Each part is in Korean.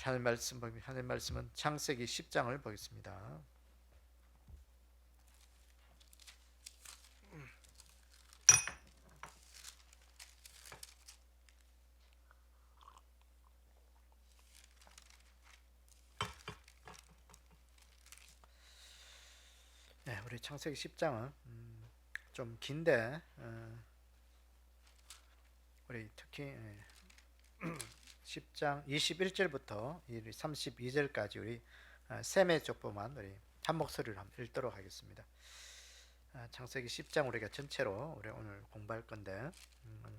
하나님 말씀은 창세기 10장을 보겠습니다. 네, 우리 창세기 10장은 좀 긴데 우리 특히 10장 21절부터 32절까지 우리 셈의 족보만 우리 한 목소리로 한번 읽도록 하겠습니다. 창세기 10장 우리가 전체로 우리 오늘 공부할 건데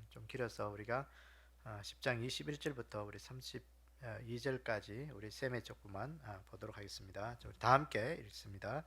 좀 길어서 우리가 10장 21절부터 우리 32절까지 우리 셈의 족보만 보도록 하겠습니다. 다 함께 읽습니다.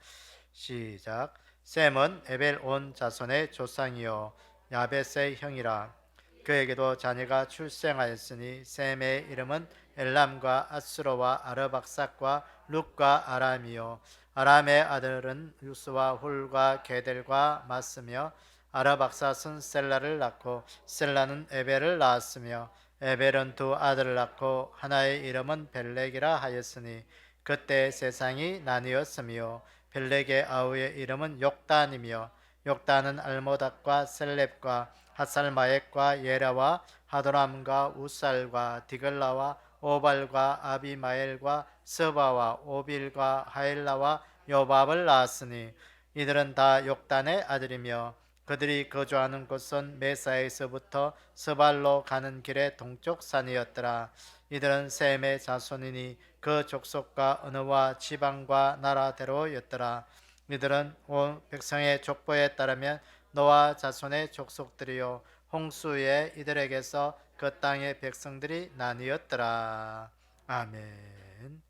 시작. 셈은 에벨 온 자손의 조상이요 야벳의 형이라. 그에게도 자녀가 출생하였으니 셈의 이름은 엘람과 아수로와 아르박삭과 룻과 아람이요 아람의 아들은 유스와 훌과 게델과 마스며 아르박삭은 셀라를 낳고 셀라는 에벨을 낳았으며 에벨은 두 아들을 낳고 하나의 이름은 벨렉이라 하였으니 그때 세상이 나뉘었으며 벨렉의 아우의 이름은 욕단이며 욕단은 알모닥과 셀렙과 하살마액과 예라와 하도람과 우살과 디글라와 오발과 아비마엘과 스바와 오빌과 하일라와 요밥을 낳았으니 이들은 다 욕단의 아들이며 그들이 거주하는 곳은 메사에서부터 스발로 가는 길의 동쪽 산이었더라. 이들은 셈의 자손이니 그 족속과 언어와 지방과 나라대로였더라. 이들은 온 백성의 족보에 따르면 노아 자손의 족속들이요 홍수에 이들에게서 그 땅의 백성들이 나뉘었더라. 아멘.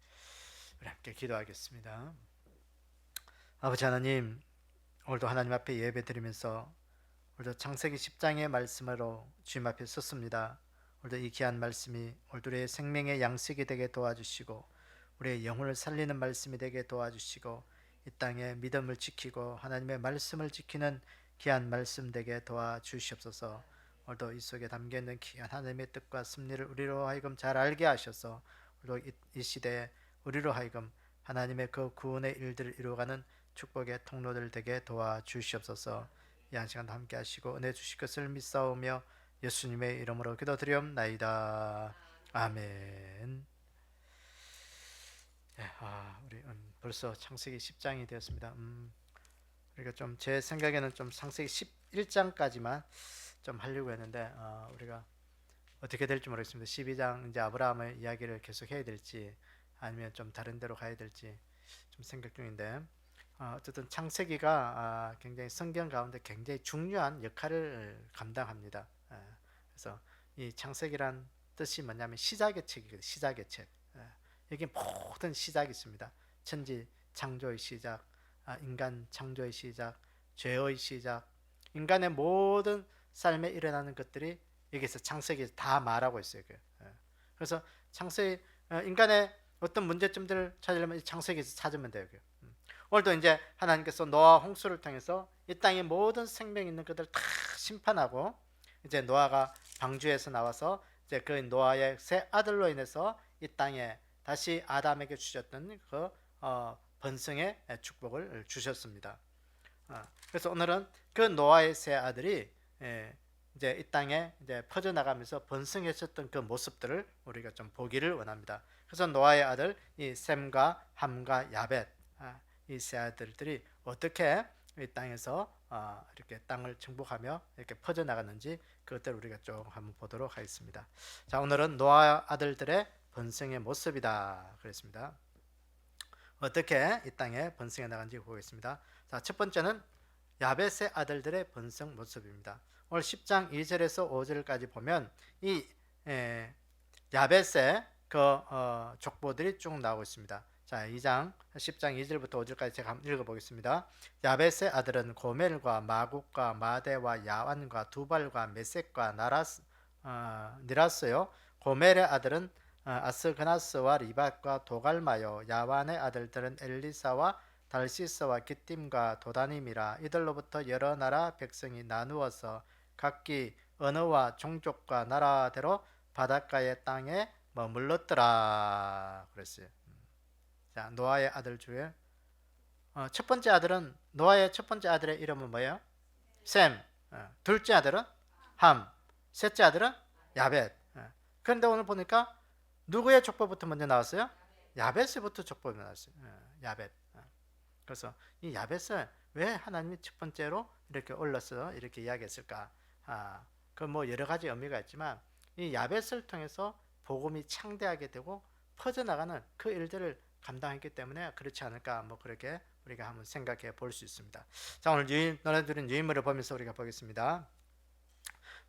우리 함께 기도하겠습니다. 아버지 하나님, 오늘도 하나님 앞에 예배드리면서 오늘도 창세기 10장의 말씀으로 주님 앞에 섰습니다. 오늘도 이 귀한 말씀이 오늘도 우리의 생명의 양식이 되게 도와주시고 우리의 영혼을 살리는 말씀이 되게 도와주시고 이 땅에 믿음을 지키고 하나님의 말씀을 지키는 귀한 말씀 되게 도와주시옵소서. 오늘도 이 속에 담겨있는 귀한 하나님의 뜻과 섭리를 우리로 하여금 잘 알게 하셔서 오늘도 이 시대에 우리로 하여금 하나님의 그 구원의 일들을 이루어가는 축복의 통로들 되게 도와주시옵소서. 이 한 시간도 함께 하시고 은혜 주실 것을 믿사오며 예수님의 이름으로 기도드리옵나이다. 아멘. 네, 우리 벌써 창세기 10장이 되었습니다. 우리가 좀 제 생각에는 좀 창세기 11장까지만 좀 하려고 했는데 우리가 어떻게 될지 모르겠습니다. 12장 이제 아브라함의 이야기를 계속 해야 될지 아니면 좀 다른 데로 가야 될지 좀 생각 중인데 어쨌든 창세기가 굉장히 성경 가운데 굉장히 중요한 역할을 감당합니다. 그래서 이 창세기란 뜻이 뭐냐면 시작의 책이거든요. 시작의 책. 여기 모든 시작이 있습니다. 천지 창조의 시작, 인간 창조의 시작, 죄의 시작, 인간의 모든 삶에 일어나는 것들이 여기서 창세기에서 다 말하고 있어요. 그래서 창세기 인간의 어떤 문제점들을 찾으려면 창세기에서 찾으면 돼요. 오늘도 이제 하나님께서 노아 홍수를 통해서 이 땅의 모든 생명 있는 것들 다 심판하고 이제 노아가 방주에서 나와서 이제 그 노아의 세 아들로 인해서 이 땅에 다시 아담에게 주셨던 그 번성의 축복을 주셨습니다. 그래서 오늘은 그 노아의 세 아들이 이제 이 땅에 이제 퍼져나가면서 번성했었던 그 모습들을 우리가 좀 보기를 원합니다. 그래서 노아의 아들 이 셈과 함과 야벳 이 세 아들들이 어떻게 이 땅에서 이렇게 땅을 정복하며 이렇게 퍼져나갔는지 그것들을 우리가 좀 한번 보도록 하겠습니다. 자, 오늘은 노아 아들들의 번성의 모습이다 그랬습니다. 어떻게 이 땅에 번성해 나간지 보겠습니다. 자, 첫 번째는 야벳의 아들들의 번성 모습입니다. 오늘 10장 2절에서 5절까지 보면 이 야벳의 그 족보들이 쭉 나오고 있습니다. 자, 2장 10장 2절부터 5절까지 제가 한번 읽어보겠습니다. 야벳의 아들은 고멜과 마국과 마대와 야완과 두발과 메섹과 니라스요. 고멜의 아들은 아스그나스와 리밧과 도갈마요. 야완의 아들들은 엘리사와 달시스와 기띔과 도다님이라. 이들로부터 여러 나라 백성이 나누어서 각기 언어와 종족과 나라대로 바닷가의 땅에 머물렀더라 그랬어요. 자, 노아의 아들 중에 첫 번째 아들은 노아의 첫 번째 아들의 이름은 뭐예요? 셈. 둘째 아들은 함. 셋째 아들은 야벳. 그런데 오늘 보니까 누구의 족보부터 먼저 나왔어요? 야벳부터 족보가 나왔어요. 야벳. 그래서 이 야벳을 왜 하나님이 첫 번째로 이렇게 올려서 이렇게 이야기했을까? 그 뭐 여러 가지 의미가 있지만 이 야벳을 통해서 복음이 창대하게 되고 퍼져나가는 그 일들을 감당했기 때문에 그렇지 않을까? 뭐 그렇게 우리가 한번 생각해 볼 수 있습니다. 자, 오늘 너네들은 유인물을 보면서 우리가 보겠습니다.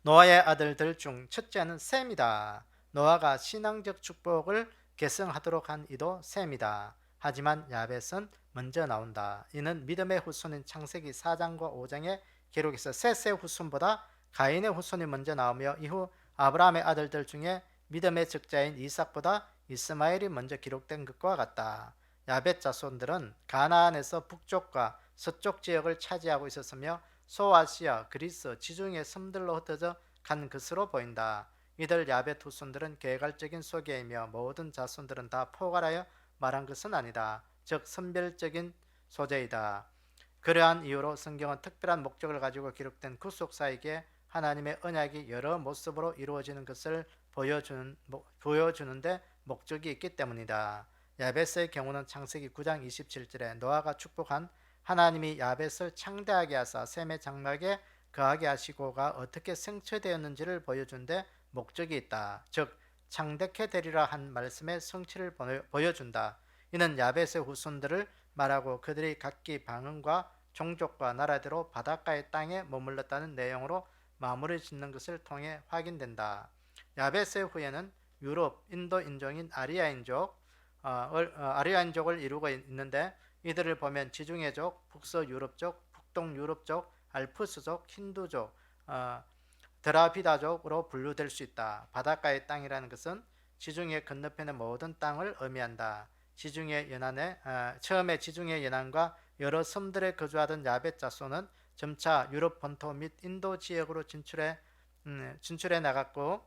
노아의 아들들 중 첫째는 셈이다. 노아가 신앙적 축복을 계승하도록 한 이도 셈이다. 하지만 야벳은 먼저 나온다. 이는 믿음의 후손인 창세기 4장과 5장에 기록해서 셋의 후손보다 가인의 후손이 먼저 나오며 이후 아브라함의 아들들 중에 믿음의 적자인 이삭보다 이스마엘이 먼저 기록된 것과 같다. 야벳 자손들은 가나안에서 북쪽과 서쪽 지역을 차지하고 있었으며 소아시아, 그리스, 지중해 섬들로 흩어져 간 것으로 보인다. 이들 야벳 후손들은 개괄적인 소개이며 모든 자손들은 다 포괄하여 말한 것은 아니다. 즉 선별적인 소재이다. 그러한 이유로 성경은 특별한 목적을 가지고 기록된 구속사에게 하나님의 언약이 여러 모습으로 이루어지는 것을 보여주는데 목적이 있기 때문이다. 야벳의 경우는 창세기 9장 27절에 노아가 축복한 하나님이 야벳을 창대하게 하사 셈의 장막에 거하게 하시고가 어떻게 성취되었는지를 보여준데 목적이 있다. 즉 창대케 되리라 한 말씀의 성취를 보여준다. 이는 야벳의 후손들을 말하고 그들이 각기 방언과 종족과 나라대로 바닷가의 땅에 머물렀다는 내용으로 마무리 짓는 것을 통해 확인된다. 야벳의 후예는 유럽, 인도 인종인 아리아인족을 이루고 있는데 이들을 보면 지중해족, 북서유럽족, 북동유럽족, 알프스족, 힌두족, 드라비다족으로 분류될 수 있다. 바닷가의 땅이라는 것은 지중해 건너편의 모든 땅을 의미한다. 처음에 지중해 연안과 여러 섬들에 거주하던 야벳 자손은 점차 유럽 본토 및 인도 지역으로 진출해 나갔고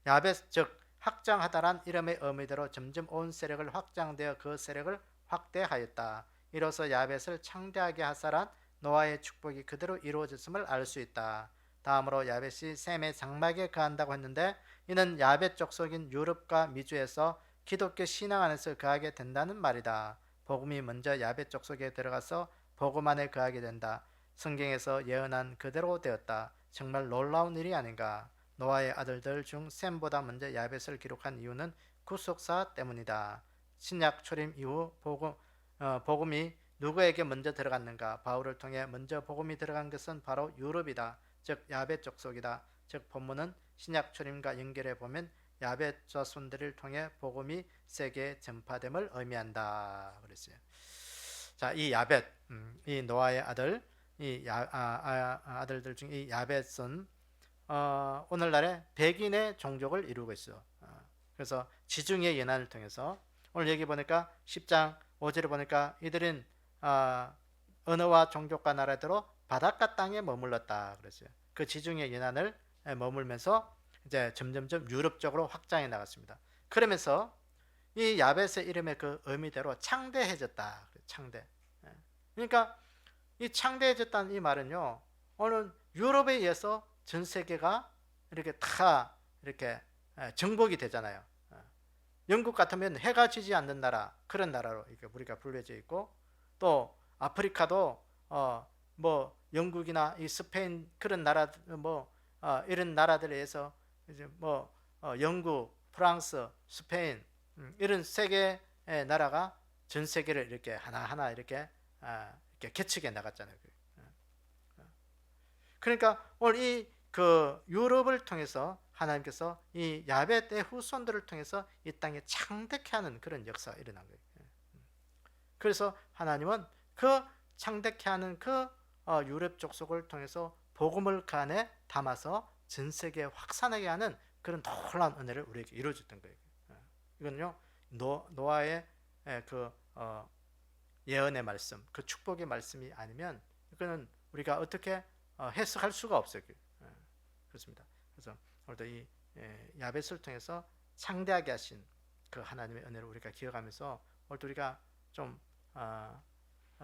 야벳 즉 확장하다란 이름의 의미대로 점점 온 세력을 확장되어 그 세력을 확대하였다. 이로써 야벳을 창대하게 하사란 노아의 축복이 그대로 이루어졌음을 알 수 있다. 다음으로 야벳이 셈의 장막에 거한다고 했는데 이는 야벳 족속인 유럽과 미주에서 기독교 신앙 안에서 거하게 된다는 말이다. 복음이 먼저 야벳 족속에 들어가서 복음 안에 거하게 된다. 성경에서 예언한 그대로 되었다. 정말 놀라운 일이 아닌가. 노아의 아들들 중 셈보다 먼저 야벳을 기록한 이유는 구속사 때문이다. 신약 초림 이후 복음이 누구에게 먼저 들어갔는가? 바울을 통해 먼저 복음이 들어간 것은 바로 유럽이다. 즉 야벳 족속이다. 즉 본문은 신약 초림과 연결해 보면 야벳 자손들을 통해 복음이 세계에 전파됨을 의미한다. 그랬어요. 자, 이 야벳, 이 노아의 아들, 아들들 중 이 야벳은 오늘날에 백인의 종족을 이루고 있어. 그래서 지중해 연안을 통해서 오늘 여기 보니까 10장 5절에 보니까 이들은 언어와 종족과 나라대로 바닷가 땅에 머물렀다 그랬어요. 그 지중해 연안을 머물면서 이제 점점점 유럽 쪽으로 확장해 나갔습니다. 그러면서 이 야벳의 이름의 그 의미대로 창대해졌다. 창대. 그러니까 이 창대해졌다는 이 말은요, 오늘 유럽에 의해서 전 세계가 이렇게 다 이렇게 정복이 되잖아요. 영국 같으면 해가 지지 않는 나라, 그런 나라로 이렇게 우리가 분류해져 있고, 또 아프리카도 뭐 영국이나 이 스페인 그런 나라 이런 나라들에 의해서 이제 영국, 프랑스, 스페인 이런 세계의 나라가 전 세계를 이렇게 하나하나 이렇게 개척해 나갔잖아요. 그러니까 오늘 그 유럽을 통해서 하나님께서 이 야벳의 후손들을 통해서 이 땅에 창대케 하는 그런 역사가 일어난 거예요. 그래서 하나님은 그 창대케 하는 그 유럽 족속을 통해서 복음을 그 안에 담아서 전 세계에 확산하게 하는 그런 놀라운 은혜를 우리에게 이루어줬던 거예요. 이거는요 노아의 그 예언의 말씀, 그 축복의 말씀이 아니면 이거는 우리가 어떻게 해석할 수가 없어요. 그렇습니다. 그래서 오늘도 이 야벳을 통해서 창대하게 하신 그 하나님의 은혜를 우리가 기억하면서 오늘 우리가 좀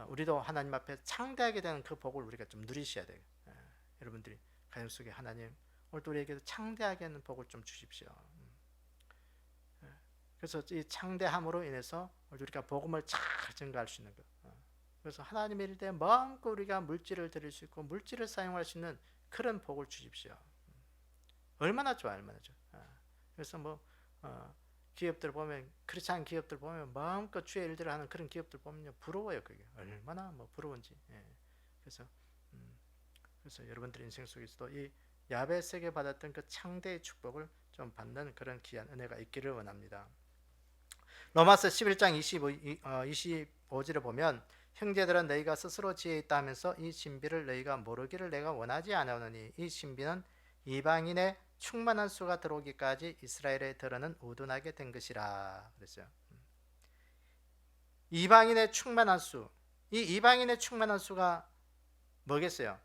우리도 하나님 앞에 창대하게 되는 그 복을 우리가 좀 누리셔야 돼요. 여러분들이 가정 속에 하나님 오늘 우리에게도 창대하게 하는 복을 좀 주십시오. 그래서 이 창대함으로 인해서 우리가 복음을 잘 증가할 수 있는 것. 그래서 하나님의 일에 마음껏 우리가 물질을 드릴 수 있고 물질을 사용할 수 있는 그런 복을 주십시오. 얼마나 좋아, 얼마나 좋아. 그래서 뭐 기업들 보면 크리스찬 기업들 보면 마음껏 주의 일들을 하는 그런 기업들 보면 부러워요. 그게 얼마나 뭐 부러운지. 그래서 여러분들 인생 속에서도 이 야베스에게 받았던 그 창대의 축복을 좀 받는 그런 귀한 은혜가 있기를 원합니다. 로마서 11장 25절을 보면 형제들은 너희가 스스로 지혜 있다 하면서 이 신비를 너희가 모르기를 내가 원하지 않으노니 이 신비는 이방인의 충만한 수가 들어오기까지 이스라엘에 들어는 우둔하게 된 것이라 그랬어요. 이방인의 충만한 수, 이 이방인의 충만한 수가 뭐겠어요?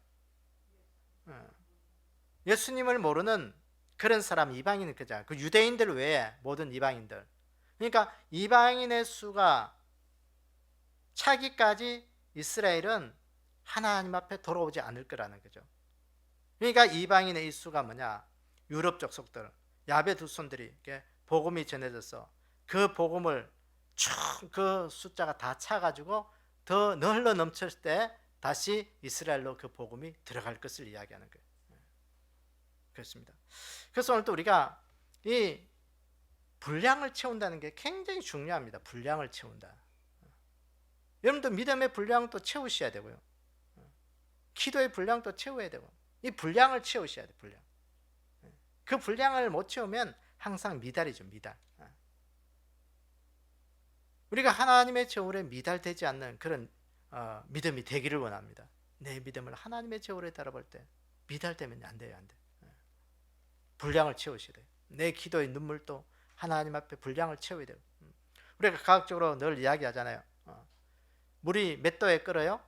예수님을 모르는 그런 사람 이방인은 그죠? 그 유대인들 외에 모든 이방인들. 그러니까 이방인의 수가 차기까지 이스라엘은 하나님 앞에 돌아오지 않을 거라는 거죠. 그러니까 이방인의 이 수가 뭐냐? 유럽 족속들, 야베 두 손들이 복음이 전해져서 그 복음을 그 숫자가 다 차가지고 더 널려 넘쳤을 때 다시 이스라엘로 그 복음이 들어갈 것을 이야기하는 거예요. 그렇습니다. 그래서 오늘 또 우리가 이 분량을 채운다는 게 굉장히 중요합니다. 분량을 채운다. 여러분도 믿음의 분량도 채우셔야 되고요. 기도의 분량도 채워야 되고 이 분량을 채우셔야 돼요. 분량. 그 분량을 못 채우면 항상 미달이죠. 미달. 우리가 하나님의 저울에 미달되지 않는 그런 믿음이 되기를 원합니다. 내 믿음을 하나님의 저울에 달아볼 때 미달되면 안 돼요. 안 돼. 분량을 채우셔야 돼요. 내 기도의 눈물도 하나님 앞에 분량을 채워야 돼요. 우리가 과학적으로 늘 이야기하잖아요. 물이 몇 도에 끓어요?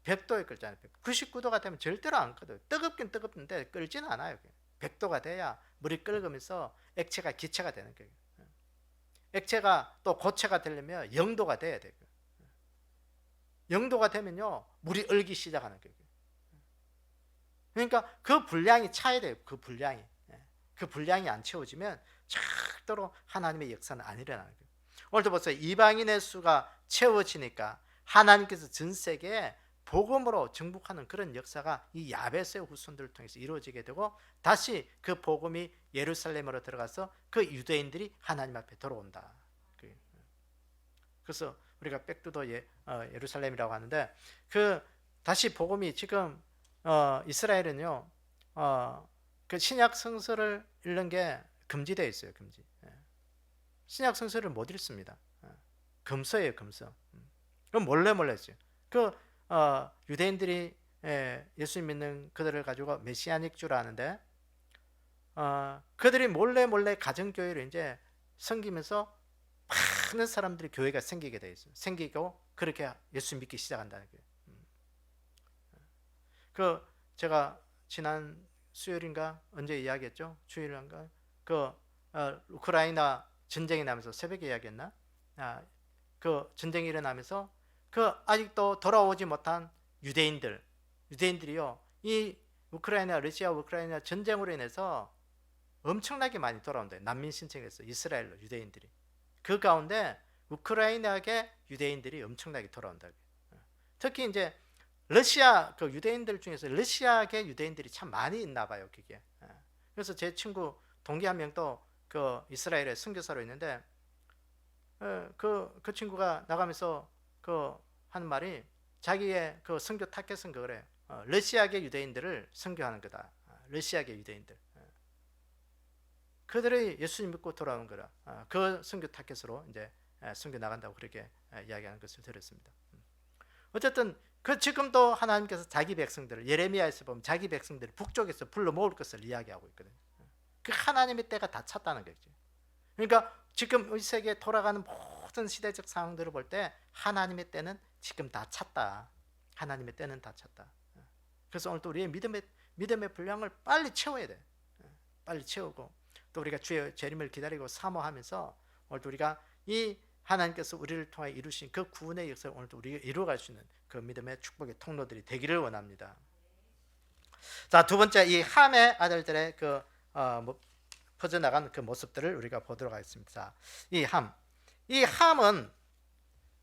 100도에 끓잖아요. 99도가 되면 절대로 안 끓어요. 뜨겁긴 뜨겁는데 끓지는 않아요. 100도가 돼야 물이 끓으면서 액체가 기체가 되는 거예요. 액체가 또 고체가 되려면 0도가 돼야 돼요. 0도가 되면요 물이 얼기 시작하는 거예요. 그러니까 그 분량이 차야 돼요. 그 분량이 안 채워지면 절대로 하나님의 역사는 안 일어나는 거예요. 오늘도 보세요. 이방인의 수가 채워지니까 하나님께서 전 세계에 복음으로 정복하는 그런 역사가 이 야베스의 후손들을 통해서 이루어지게 되고 다시 그 복음이 예루살렘으로 들어가서 그 유대인들이 하나님 앞에 돌아온다. 그래서 우리가 백두도 예루살렘이라고 하는데 그 다시 복음이 지금 이스라엘은요 그 신약 성서를 읽는 게 금지되어 있어요. 금지. 신약 성서를 못 읽습니다. 금서예요. 금서. 그럼 몰래 했어요. 그 유대인들이 예수 믿는 그들을 가지고 메시아닉 주라 하는데 그들이 몰래 가정교회를 이제 섬기면서 많은 사람들이 교회가 생기게 돼 있어요. 생기고 그렇게 예수 믿기 시작한다는 거예요. 그 제가 지난 수요일인가 언제 이야기했죠? 주일인가? 그 우크라이나 전쟁이 나면서 새벽에 이야기했나? 그 전쟁이 일어나면서 그 아직도 돌아오지 못한 유대인들이요 이 러시아 우크라이나 전쟁으로 인해서 엄청나게 많이 돌아온다. 난민 신청해서 이스라엘로 유대인들이 그 가운데 우크라이나계 유대인들이 엄청나게 돌아온다. 특히 이제 러시아 그 유대인들 중에서 러시아계 유대인들이 참 많이 있나 봐요. 그게. 그래서 제 친구 동기 한 명도 그 이스라엘에 선교사로 있는데 그 친구가 나가면서 그 하는 말이 자기의 그 선교 타겟은 그래요. 러시아계 유대인들을 선교하는 거다. 러시아계 유대인들. 그들이 예수님 믿고 돌아오는 거라. 그 선교 타겟으로 이제 선교 나간다고 그렇게 이야기하는 것을 들었습니다. 어쨌든 그 지금도 하나님께서 자기 백성들을 예레미야에서 보면 자기 백성들을 북쪽에서 불러 모을 것을 이야기하고 있거든요. 그 하나님의 때가 다 찼다는 거죠. 그러니까 지금 이 세계에 돌아가는 모든 시대적 상황들을 볼 때 하나님의 때는 지금 다 찼다. 하나님의 때는 다 찼다. 그래서 오늘 또 우리의 믿음의 분량을 빨리 채워야 돼. 빨리 채우고 또 우리가 주의 재림을 기다리고 사모하면서 오늘도 우리가 이 하나님께서 우리를 통하여 이루신 그 구원의 역사를 오늘도 우리가 이루어갈 수 있는 그 믿음의 축복의 통로들이 되기를 원합니다. 자, 두 번째, 이 함의 아들들의 그 퍼져나간 그 모습들을 우리가 보도록 하겠습니다. 자, 이 함은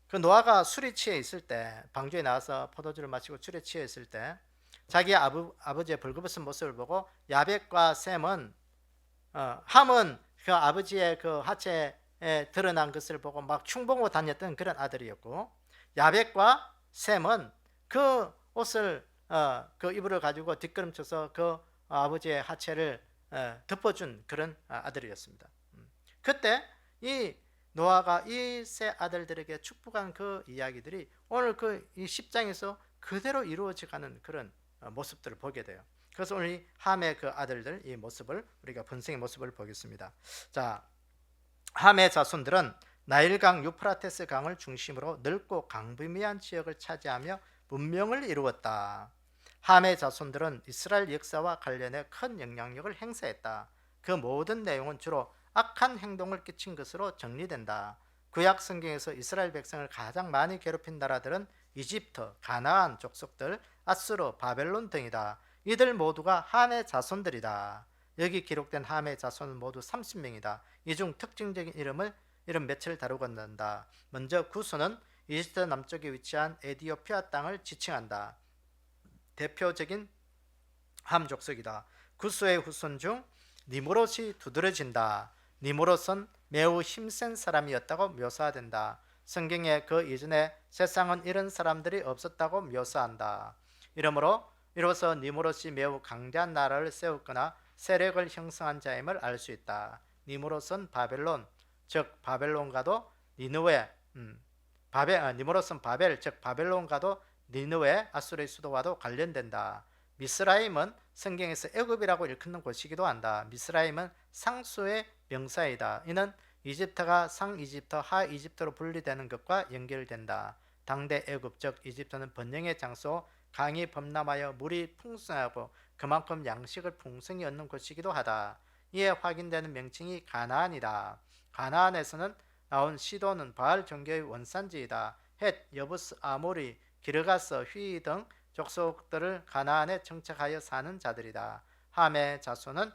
그 노아가 술에 취해 있을 때, 방주에 나와서 포도주를 마시고 술에 취해 있을 때 자기 아버지의 벌거벗은 모습을 보고 야벳과 셈은 함은 그 아버지의 그 하체에 드러난 것을 보고 막 흉보고 다녔던 그런 아들이었고, 야벳과 셈은 그 옷을 그 이불을 가지고 뒷걸음쳐서 그 아버지의 하체를 덮어준 그런 아들이었습니다. 그때 이 노아가 이 세 아들들에게 축복한 그 이야기들이 오늘 그 이 10장에서 그대로 이루어져가는 그런 모습들을 보게 돼요. 그래서 오늘 이 함의 그 아들들 이 모습을 우리가 번성의 모습을 보겠습니다. 자, 함의 자손들은 나일강 유프라테스 강을 중심으로 넓고 강부미한 지역을 차지하며 문명을 이루었다. 함의 자손들은 이스라엘 역사와 관련해 큰 영향력을 행사했다. 그 모든 내용은 주로 악한 행동을 끼친 것으로 정리된다. 구약 성경에서 이스라엘 백성을 가장 많이 괴롭힌 나라들은 이집트, 가나안 족속들, 아수르, 바벨론 등이다. 이들 모두가 함의 자손들이다. 여기 기록된 함의 자손은 모두 30명이다. 이 중 특징적인 이름 몇을 다루건다. 먼저 구스는 이집트 남쪽에 위치한 에디오피아 땅을 지칭한다. 대표적인 함 족속이다. 구스의 후손 중 니무롯이 두드러진다. 니무롯은 매우 힘센 사람이었다고 묘사된다. 성경에 그 이전에 세상은 이런 사람들이 없었다고 묘사한다. 이로써 니무롯이 매우 강대한 나라를 세웠거나 세력을 형성한 자임을 알 수 있다. 니무롯은 바벨론, 즉 바벨론과도 니느웨, 니무롯은 바벨, 즉 바벨론과도 니느웨, 아수르의 수도와도 관련된다. 미스라임은 성경에서 애굽이라고 일컫는 곳이기도 한다. 미스라임은 상수의 명사이다. 이는 이집트가 상이집트, 하이집트로 분리되는 것과 연결된다. 당대 애굽, 즉 이집트는 번영의 장소, 강이 범람하여 물이 풍성하고 그만큼 양식을 풍성히 얻는 곳이기도 하다. 이에 확인되는 명칭이 가나안이다. 가나안에서는 나온 시도는 바알 종교의 원산지이다. 헷, 여부스, 아모리, 기르가스, 휘 등 족속들을 가나안에 정착하여 사는 자들이다. 함의 자손은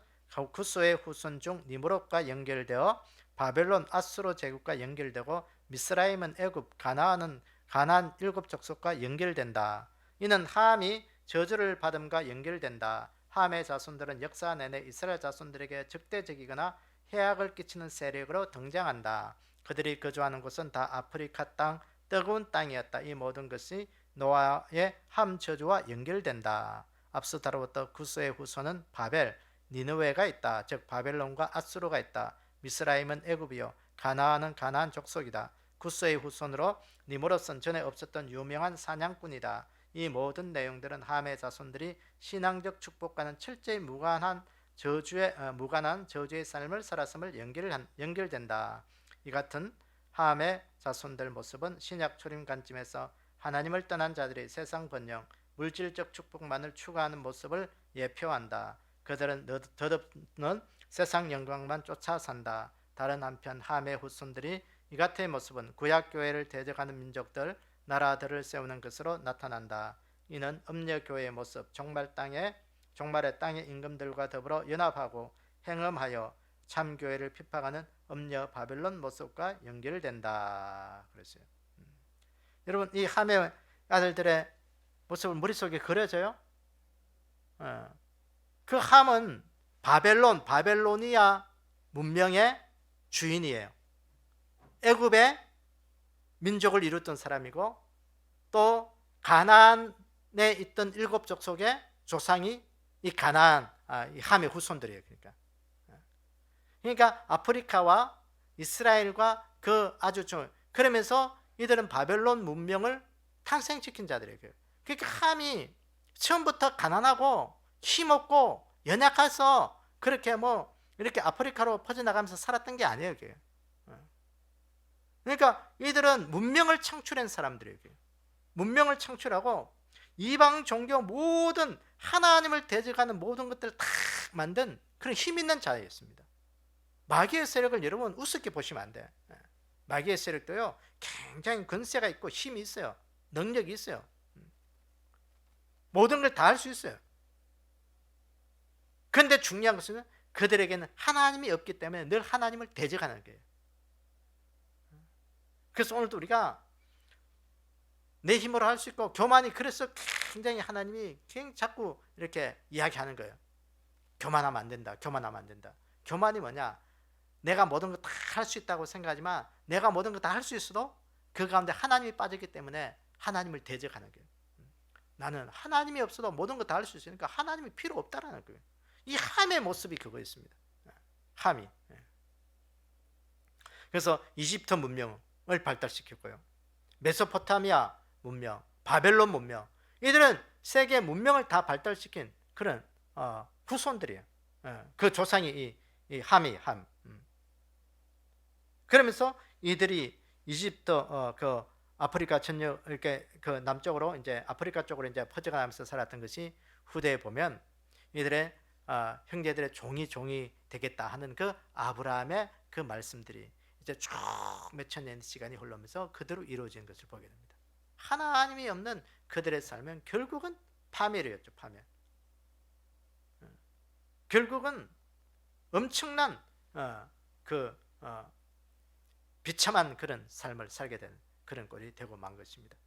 구스의 후손 중 니므롯과 연결되어 바벨론, 아수르 제국과 연결되고 미스라임은 애굽, 가나안은 가나안 7족속과 연결된다. 이는 함이 저주를 받음과 연결된다. 함의 자손들은 역사 내내 이스라엘 자손들에게 적대적이거나 해악을 끼치는 세력으로 등장한다. 그들이 거주하는 곳은 다 아프리카 땅, 뜨거운 땅이었다. 이 모든 것이 노아의 함 저주와 연결된다. 앞서 다루었던 구스의 후손은 바벨, 니느웨가 있다. 즉 바벨론과 아수르가 있다. 미스라임은 애굽이요 가나안은 가나안 족속이다. 구스의 후손으로 니므롯은 전에 없었던 유명한 사냥꾼이다. 이 모든 내용들은 함의 자손들이 신앙적 축복과는 철저히 무관한 저주의 삶을 살았음을 연결된다. 이 같은 함의 자손들 모습은 신약 초림 관점에서 하나님을 떠난 자들이 세상 번영, 물질적 축복만을 추구하는 모습을 예표한다. 그들은 덧없는 세상 영광만 쫓아 산다. 다른 한편 함의 후손들이 이 같은 모습은 구약교회를 대적하는 민족들, 나라들을 세우는 것으로 나타난다. 이는 음녀교회의 모습, 종말의 땅의 임금들과 더불어 연합하고 행음하여 참교회를 핍박하는 음녀 바벨론 모습과 연결된다. 그랬어요. 여러분, 이 함의 아들들의 모습을 머릿속에 그려져요? 그 함은 바벨로니아 문명의 주인이에요. 애굽의 민족을 이뤘던 사람이고 또 가나안에 있던 7족속의 조상이 이 가나안, 이 함의 후손들이에요. 그러니까 아프리카와 이스라엘과 그 아주 그러면서 이들은 바벨론 문명을 탄생시킨 자들이에요. 그러니까 함이 처음부터 가난하고 힘없고 연약해서 그렇게 이렇게 아프리카로 퍼져나가면서 살았던 게 아니에요. 그러니까 이들은 문명을 창출한 사람들이에요. 문명을 창출하고 이방 종교 모든 하나님을 대적하는 모든 것들을 다 만든 그런 힘 있는 자였습니다. 마귀의 세력을 여러분 우습게 보시면 안 돼. 마귀의 세력도요 굉장히 권세가 있고 힘이 있어요. 능력이 있어요. 모든 걸 다 할 수 있어요. 그런데 중요한 것은 그들에게는 하나님이 없기 때문에 늘 하나님을 대적하는 거예요. 그래서 오늘도 우리가 내 힘으로 할 수 있고 교만이 그래서 굉장히 하나님이 자꾸 이렇게 이야기하는 거예요. 교만하면 안 된다. 교만하면 안 된다. 교만이 뭐냐? 내가 모든 거 다 할 수 있다고 생각하지만 내가 모든 거 다 할 수 있어도 그 가운데 하나님이 빠졌기 때문에 하나님을 대적하는 거예요. 나는 하나님이 없어도 모든 거 다 할 수 있으니까 하나님이 필요 없다라는 거예요. 이 함의 모습이 그거였습니다. 함이. 그래서 이집트 문명을 발달시켰고요. 메소포타미아 문명, 바벨론 문명, 이들은 세계 문명을 다 발달시킨 그런 후손들이에요. 그 조상이 이 함이 함. 그러면서 이들이 이집트 그 아프리카 전역 이렇게 그 남쪽으로 이제 아프리카 쪽으로 이제 퍼져가면서 살았던 것이 후대에 보면 이들의 형제들의 종이 되겠다 하는 그 아브라함의 그 말씀들이 이제 쭉 몇천 년 시간이 흘러면서 그대로 이루어진 것을 보게 됩니다. 하나님이 없는 그들의 삶은 결국은 파멸이었죠. 파멸. 결국은 엄청난 비참한 그런 삶을 살게 되는 그런 꼴이 되고 만 것입니다.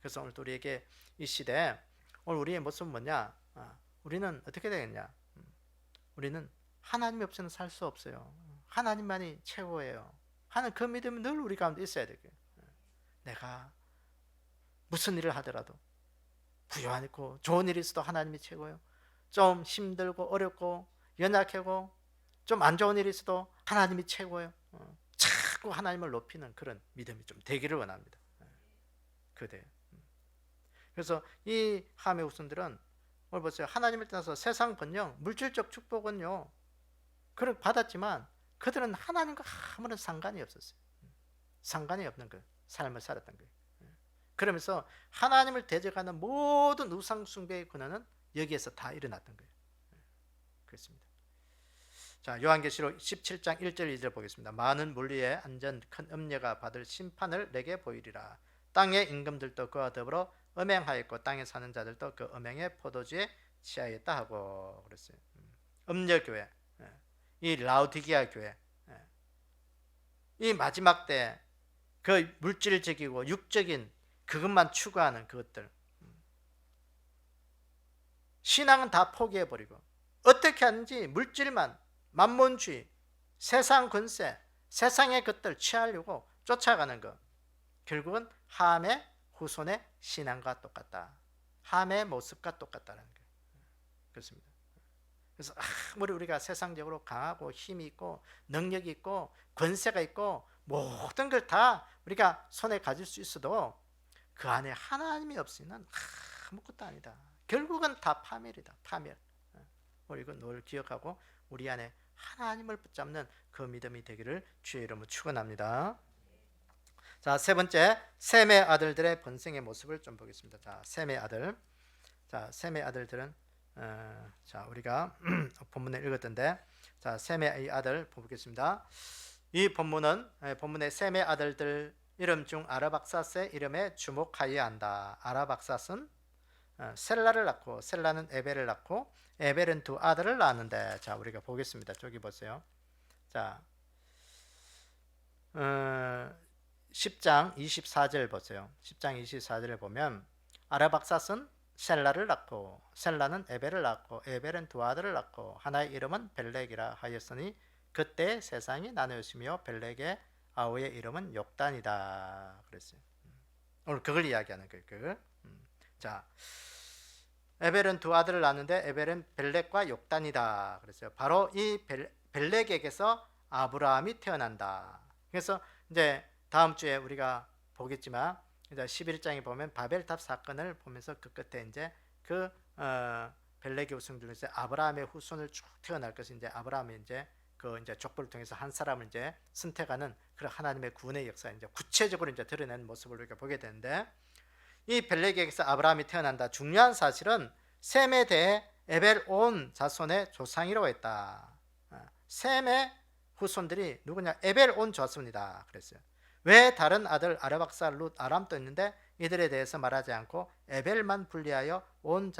그래서 오늘 우리에게 이 시대에 오늘 우리의 모습은 뭐냐? 우리는 어떻게 되겠냐? 우리는 하나님이 없이는 살 수 없어요. 하나님만이 최고예요 하는 그 믿음이 늘 우리 가운데 있어야 되고요. 내가 무슨 일을 하더라도 부유하고 좋은 일이 있어도 하나님이 최고예요. 좀 힘들고 어렵고 연약하고 좀 안 좋은 일이 있어도 하나님이 최고예요. 자꾸 하나님을 높이는 그런 믿음이 좀 되기를 원합니다. 그래요. 그래서 이 함의 후손들은 오늘 보세요. 하나님을 떠나서 세상 번영, 물질적 축복은요 그걸 받았지만 그들은 하나님과 아무런 상관이 없었어요. 상관이 없는 그 삶을 살았던 거예요. 그러면서 하나님을 대적하는 모든 우상 숭배의 권한은 여기에서 다 일어났던 거예요. 그렇습니다. 자, 요한계시록 17장 1절 2절 보겠습니다. 많은 물리에 앉은 큰 음녀가 받을 심판을 내게 보이리라. 땅의 임금들도 그와 더불어 음행하였고 땅에 사는 자들도 그 음행의 포도주에 취하였다 하고 그랬어요. 음녀교회, 이 라우디게아 교회, 이 마지막 때 그 물질적이고 육적인 그것만 추구하는 그것들, 신앙은 다 포기해버리고 어떻게 하는지 물질만, 만몬주의, 세상 권세, 세상의 것들 취하려고 쫓아가는 것, 결국은 함의 후손의 신앙과 똑같다. 함의 모습과 똑같다는 거예요. 그렇습니다. 그래서 아무리 우리가 세상적으로 강하고 힘이 있고 능력이 있고 권세가 있고 모든 걸 다 우리가 손에 가질 수 있어도 그 안에 하나님이 없으면 아무것도 아니다. 결국은 다 파멸이다. 파멸. 우리 이거 늘 기억하고 우리 안에 하나님을 붙잡는 그 믿음이 되기를 주의 이름으로 축원합니다. 자, 세 번째, 셈의 아들들의 번성의 모습을 좀 보겠습니다. 자, 셈의 아들. 자, 셈의 아들들은 자, 우리가 본문에 읽었던데, 자, 셈의 아들 보겠습니다. 이 본문의 셈의 아들들 이름 중 아라박사스의 이름에 주목하여야 한다. 아라박사스는 셀라를 낳고 셀라는 에벨을 낳고 에벨은 두 아들을 낳았는데, 자, 우리가 보겠습니다. 저기 보세요. 자, 10장 24절 보세요. 10장 24절을 보면 아라박사스는 셀라를 낳고 셀라는 에벨을 낳고 에벨은 두 아들을 낳고 하나의 이름은 벨렉이라 하였으니 그때 세상이 나누었으며 벨렉의 아우의 이름은 욕단이다 그랬어요. 오늘 그걸 이야기하는 거예요. 그걸. 자, 에벨은 두 아들을 낳았는데 에벨은 벨렉과 욕단이다 그랬어요. 바로 이 벨렉에게서 아브라함이 태어난다. 그래서 이제 다음 주에 우리가 보겠지만 이제 11장에 보면 바벨탑 사건을 보면서 그 끝에 이제 그 벨렉의 후손들에서 아브라함의 후손을 쭉 태어날 것이 이제 아브라함이 이제 그 이제 족보를 통해서 한 사람을 이제 선택하는 그런 하나님의 구원의 역사 이제 구체적으로 이제 드러낸 모습을 우리가 보게 되는데, 이 벨렉에게서 아브라함이 태어난다. 중요한 사실은 셈에 대해 에벨 온 자손의 조상이라고 했다. 셈의 후손들이 누구냐? 에벨 온 자손이다 그랬어요. 왜 다른 아들 아르박사, 룻, 아람도 있는데 이들에 대해서 말하지 않고 에벨만 분리하여 온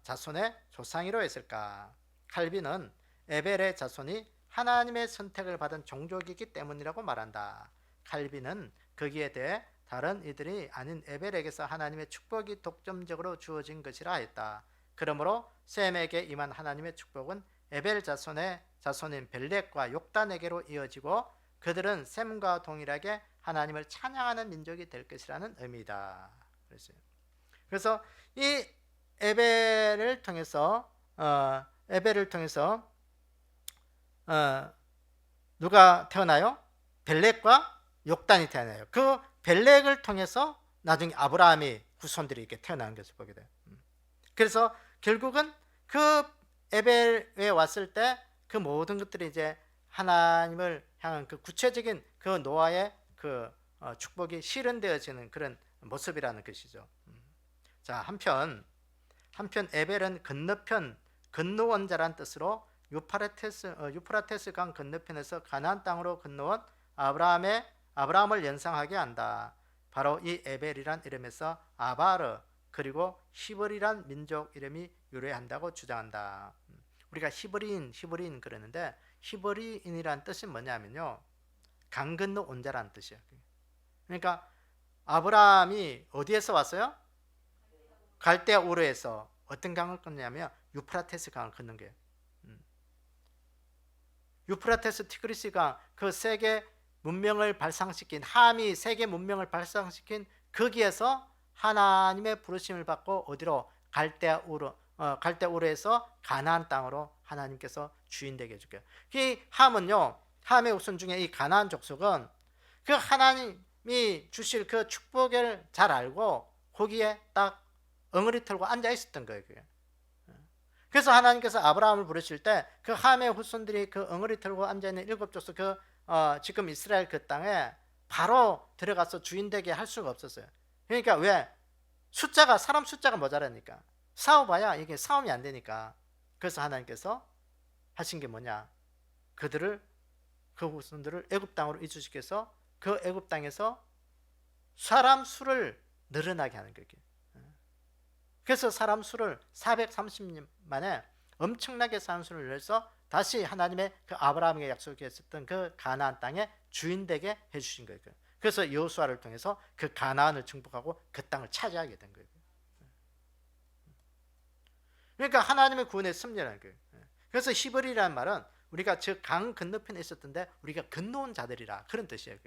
자손의 조상이로 했을까? 칼빈은 에벨의 자손이 하나님의 선택을 받은 종족이기 때문이라고 말한다. 칼빈은 거기에 대해 다른 이들이 아닌 에벨에게서 하나님의 축복이 독점적으로 주어진 것이라 했다. 그러므로 셈에게 임한 하나님의 축복은 에벨 자손인 벨렉과 욕단에게로 이어지고 그들은 셈과 동일하게 하나님을 찬양하는 민족이 될 것이라는 의미다. 그래서 이 에벨을 통해서 누가 태어나요? 벨렉과 욕단이 태어나요. 그 벨렉을 통해서 나중에 아브라함이 후손들이 이렇게 태어나는 것을 보게 돼요. 그래서 결국은 그 에벨에 왔을 때 그 모든 것들이 이제 하나님을 향한 그 구체적인 그 노아의 그 축복이 실현되어지는 그런 모습이라는 것이죠. 자, 한편 에벨은 건너온 자란 뜻으로 유프라테스 강 건너편에서 가나안 땅으로 건너온 아브라함을 연상하게 한다. 바로 이 에벨이란 이름에서 아바르 그리고 히브리란 민족 이름이 유래한다고 주장한다. 우리가 히브리인 그러는데 히브리인이란 뜻이 뭐냐면요, 강 건너 온 자라는 뜻이에요. 그러니까 아브라함이 어디에서 왔어요? 갈대아 우르에서 어떤 강을 건너냐면 유프라테스 강을 건넌 거예요. 유프라테스 티그리스 강, 그 세계 문명을 발상시킨, 함이 세계 문명을 발상시킨 거기에서 하나님의 부르심을 받고 어디로? 갈대아 우르에서 가나안 땅으로 하나님께서 주인 되게 해줄게요. 이 함은요, 함의 우선 중에 이 가나안 족속은 그 하나님이 주실 그 축복을 잘 알고 거기에 딱 엉어리 털고 앉아 있었던 거예요. 그래서 하나님께서 아브라함을 부르실 때 그 함의 후손들이 그 엉어리 털고 앉아 있는 일곱 족속 지금 이스라엘 그 땅에 바로 들어가서 주인 되게 할 수가 없었어요. 그러니까 왜? 사람 숫자가 모자라니까. 싸워봐야 이게 싸움이 안 되니까. 그래서 하나님께서 하신 게 뭐냐? 그 후손들을 애굽 땅으로 이주시켜서 그 애굽 땅에서 사람 수를 늘어나게 하는 거예요. 그래서 사람 수를 430년 만에 엄청나게 사람 수를 늘려서 다시 하나님의 그 아브라함에게 약속했었던 그 가나안 땅에 주인 되게 해주신 거예요. 그래서 여호수아를 통해서 그 가나안을 정복하고 그 땅을 차지하게 된 거예요. 그러니까 하나님의 구원의 섭리라는 거예요. 그래서 히브리라는 말은 우리가 저 강 건너편에 있었던데 우리가 건너온 자들이라 그런 뜻이에요.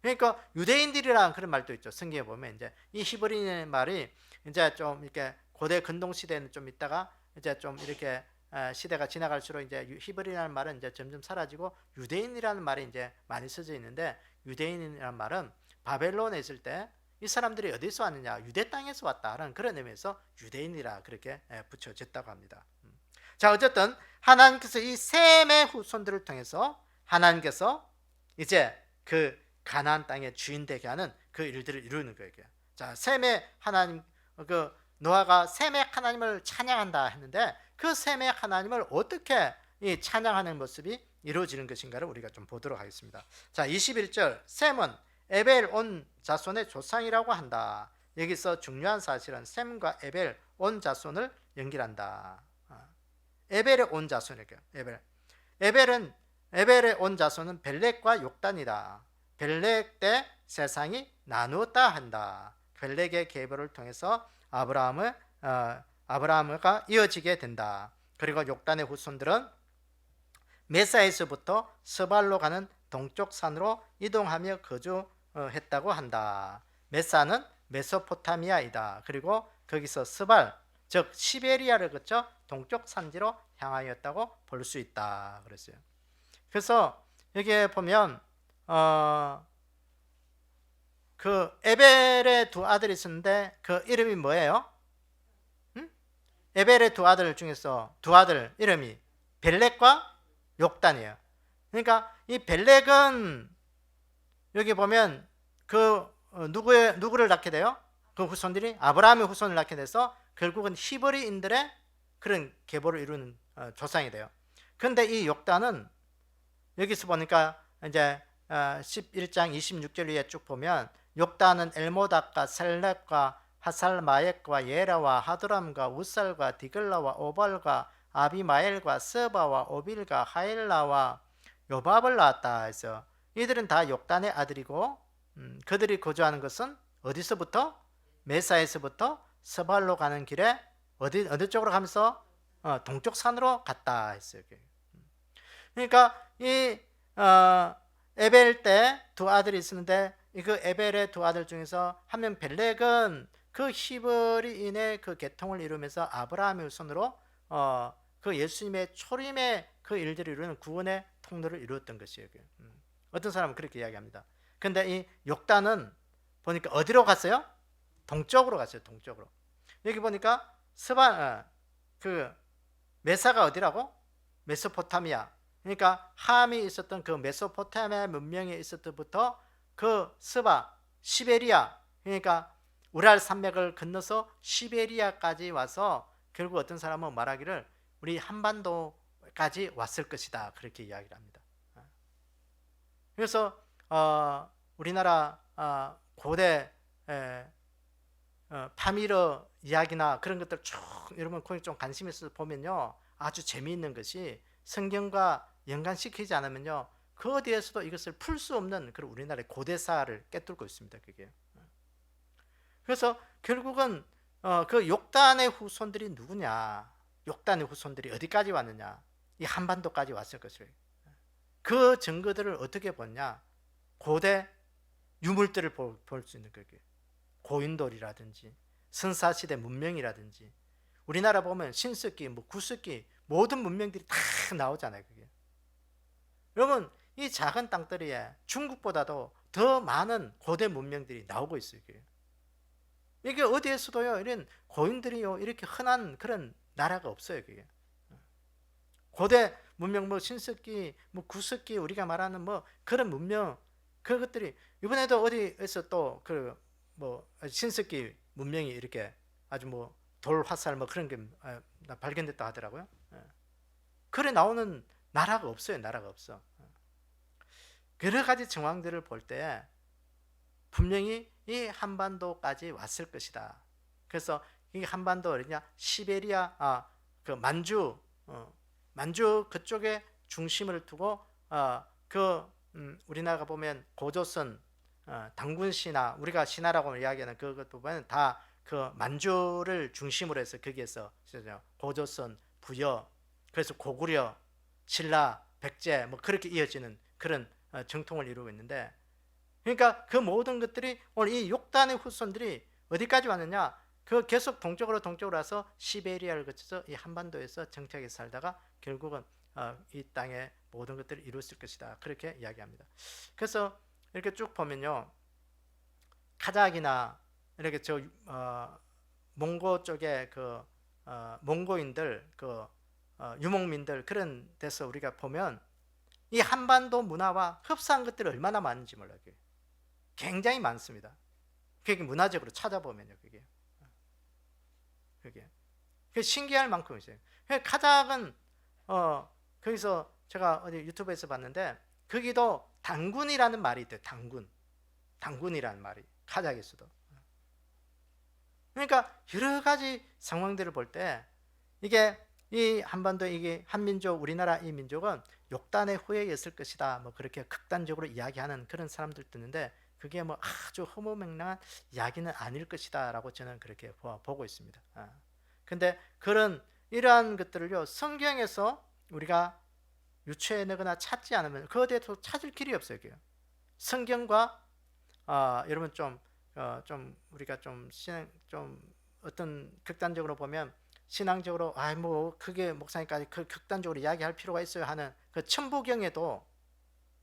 그러니까 유대인들이라는 그런 말도 있죠. 성경에 보면 이제 이 히브리의 말이 이제 좀 이렇게 고대 근동 시대는 좀 있다가 이제 좀 이렇게 시대가 지나갈수록 이제 히브리라는 말은 이제 점점 사라지고 유대인이라는 말이 이제 많이 써져 있는데, 유대인이라는 말은 바벨론에 있을 때 이 사람들이 어디서 왔느냐? 유대 땅에서 왔다라는 그런 의미에서 유대인이라 그렇게 붙여졌다고 합니다. 자, 어쨌든 하나님께서 이 셈의 후손들을 통해서 하나님께서 이제 그 가나안 땅의 주인 되게 하는 그 일들을 이루는 거예요. 자, 셈의 하나님, 그 노아가 셈의 하나님을 찬양한다 했는데 그 셈의 하나님을 어떻게 이 찬양하는 모습이 이루어지는 것인가를 우리가 좀 보도록 하겠습니다. 자, 21절, 셈은 에벨 온 자손의 조상이라고 한다. 여기서 중요한 사실은 셈과 에벨 온 자손을 연결한다. 에벨의 온 자손이에요. 에벨의 온 자손은 벨렉과 욕단이다. 벨렉 때 세상이 나누었다 한다. 벨렉의 계보를 통해서 아브라함과 이어지게 된다. 그리고 욕단의 후손들은 메사에서부터 스발로 가는 동쪽 산으로 이동하며 거주했다고 한다. 메사는 메소포타미아이다. 그리고 거기서 스발, 즉 시베리아를 거쳐 동쪽 산지로 향하였다고 볼 수 있다. 그랬어요. 그래서 여기에 보면 그 에벨의 두 아들이 있었는데 그 이름이 뭐예요? 에벨의 두 아들 중에서 두 아들 이름이 벨렉과 욕단이에요. 그러니까 이 벨렉은 여기 보면 그 누구를 낳게 돼요? 그 후손들이 아브라함의 후손을 낳게 돼서 결국은 히브리인들의 그런 계보를 이루는 조상이 돼요. 그런데 이 욕단은 여기서 보니까 이제 11장 26절 위에 쭉 보면 욕단은 엘모닥과 셀렉과 하살마옙과 예라와 하드람과 우살과 디글라와 오발과 아비마엘과 스바와 오빌과 하일라와 요밥을 낳았다 해서 이들은 다 욕단의 아들이고 그들이 거주하는 것은 어디서부터? 메사에서부터 스발로 가는 길에 어느 쪽으로 가면서 동쪽 산으로 갔다 했어요. 그러니까 이 에벨 때 두 아들이 있었는데 그 에벨의 두 아들 중에서 한 명 벨렉은 그 히브리인의 그 계통을 이루면서 아브라함의 후손으로 그 예수님의 초림의 그 일들을 이루는 구원의 통로를 이루었던 것이에요. 어떤 사람은 그렇게 이야기합니다. 근데 이 욕단은 보니까 어디로 갔어요? 동쪽으로 갔어요. 동쪽으로. 여기 보니까 그 메사가 어디라고? 메소포타미아. 그러니까 함이 있었던 그 메소포타미아 문명에 있었을 때부터 그 시베리아, 그러니까 우랄 산맥을 건너서 시베리아까지 와서 결국 어떤 사람은 말하기를 우리 한반도까지 왔을 것이다, 그렇게 이야기를 합니다. 그래서 우리나라 고대 파미르 이야기나 그런 것들 쭉 여러분 거기 좀 관심 있어서 보면요, 아주 재미있는 것이 성경과 연관시키지 않으면요 그 어디에서도 이것을 풀 수 없는 그런 우리나라의 고대사를 꿰뚫고 있습니다. 그게. 그래서 결국은 그 욕단의 후손들이 누구냐, 욕단의 후손들이 어디까지 왔느냐, 이 한반도까지 왔을 것이에요. 그 증거들을 어떻게 보냐, 고대 유물들을 볼 수 있는 거예요. 고인돌이라든지 선사시대 문명이라든지, 우리나라 보면 신석기, 구석기 모든 문명들이 다 나오잖아요. 그게. 여러분 이 작은 땅덩이에 중국보다도 더 많은 고대 문명들이 나오고 있어요. 이게 어디에서도요 이런 고인들이요 이렇게 흔한 그런 나라가 없어요. 그게. 고대 문명 신석기 구석기 우리가 말하는 그런 문명, 그것들이 이번에도 어디에서 또 신석기 문명이 이렇게 아주 돌 화살 그런 게 발견됐다 하더라고요. 그래 나오는 나라가 없어요. 나라가 없어. 여러 가지 정황들을 볼 때 분명히 이 한반도까지 왔을 것이다. 그래서 이 한반도 어디냐, 시베리아, 그 만주 그쪽에 중심을 두고 우리나라가 보면 고조선, 당군신화, 우리가 신화라고 이야기하는 그것 보면 다 그 만주를 중심으로 해서 거기에서 고조선, 부여, 그래서 고구려, 신라, 백제 그렇게 이어지는 그런 정통을 이루고 있는데, 그러니까 그 모든 것들이 오늘 이 욕단의 후손들이 어디까지 왔느냐, 그 계속 동쪽으로 와서 시베리아를 거쳐서 이 한반도에서 정착해 살다가 결국은 이 땅의 모든 것들을 이루었을 것이다, 그렇게 이야기합니다. 그래서 이렇게 쭉 보면요, 카자흐이나 이렇게 몽고 쪽에 몽고인들, 유목민들 그런 데서 우리가 보면 이 한반도 문화와 흡사한 것들이 얼마나 많은지 몰라요. 굉장히 많습니다. 그게 문화적으로 찾아보면요, 그게 신기할 만큼 있어요. 카자흐는 거기서 제가 어디 유튜브에서 봤는데 거기도 당군이라는 말이 있대요. 당군이라는 말이 카자흐에서도. 그러니까 여러 가지 상황들을 볼 때 이게 이 한반도, 이게 한민족, 우리나라 이 민족은 욕단의 후예였을 것이다, 그렇게 극단적으로 이야기하는 그런 사람들도 있는데 그게 아주 허무맹랑한 이야기는 아닐 것이다 라고 저는 그렇게 보고 있습니다. 근데 이러한 것들을요 성경에서 우리가 유추해내거나 찾지 않으면 그에 대해서 찾을 길이 없어요. 성경과 여러분 우리가 좀 어떤 극단적으로 보면 신앙적으로 그게 목사님까지 극단적으로 이야기할 필요가 있어요 하는 그 천부경에도